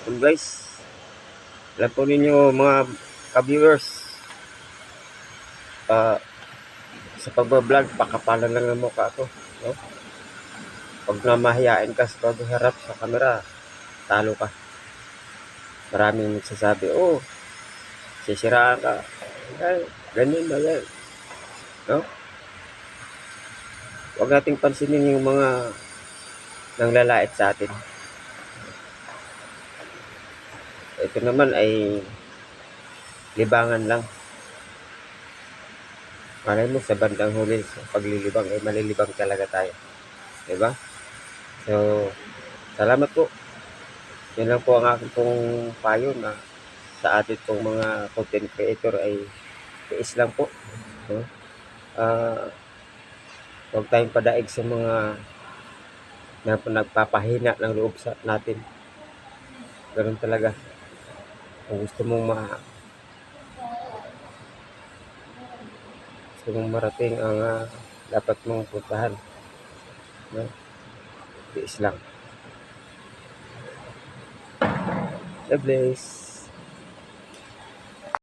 hapon guys. Alam po ninyo mga ka-viewers, sa pagbablog, pakapalan lang ng mukha ko. No? Pag namahiyain ka sa pagharap sa camera, talo ka. Maraming nagsasabi, oh, sisiraan ka. Ay, ganyan ba yan? No? Huwag nating pansinin yung mga nanglalait sa atin. Ito naman ay libangan lang. Malay mo sa bandang huli sa paglilibang ay malilibang talaga tayo. Diba? So, salamat po. Yun lang po ang aking pong payo na sa atin pong mga content creator ay tiis lang po. No? Huwag tayong padaig sa mga na nagpapahina ng loob sa natin. Ganun talaga. Kung gusto mong marating ang dapat mong puntahan. No? Tiis lang. God bless.